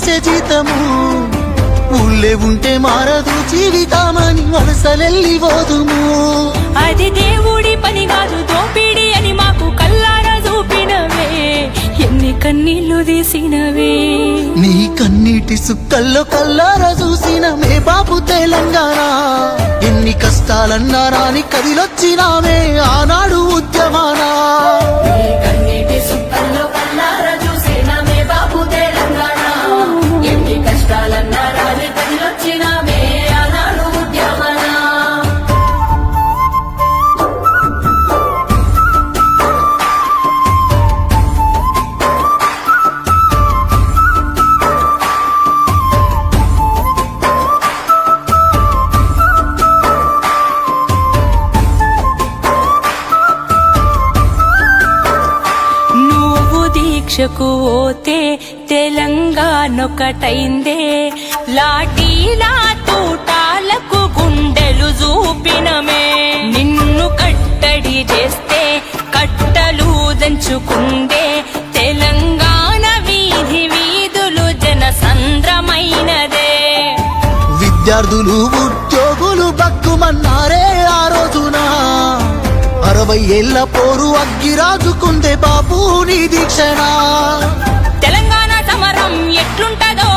చేసే జీతము ఊళ్ళే ఉంటే మారదు జీవితామని వలసలెల్లి పోదుము. అది దేవుడి పని కాదు దోపిడి అని మాకు కల్లారా చూపినవే, ఎన్ని కన్నీళ్లు తీసినవే. నీ కన్నీటి సుక్కల్లో కల్లారా చూసినమే బాబు తెలంగాణ. ఎన్ని కష్టాలన్నారా అని కదిలొచ్చినామే ఆనాడు ఉద్యమానా. కన్నీటి సుక్కల్లో కల్లారా చూసినమే బాబు తెలంగాణ. ఎన్ని కష్టాలన్నారా అని కదిలొచ్చినామే ఆనాడు ఉద్యమానా. దీక్షకు పోతే తెలంగాణొకటైందే, లాఠీలా తూటాలకు గుండెలు చూపినమే. నిన్ను కట్టడి చేస్తే కట్టలు దంచుకుందే, తెలంగాణ వీధి వీధులు జనసంద్రమైనదే. విద్యార్థులు ఉద్యోగులు బక్కుమన్నారే ఆ రోజున. 60 ఏళ్ల పోరు అగ్గిరాజుకుందే బాబు నీ దీక్షణ. తెలంగాణ సమరం ఎట్లుంటదో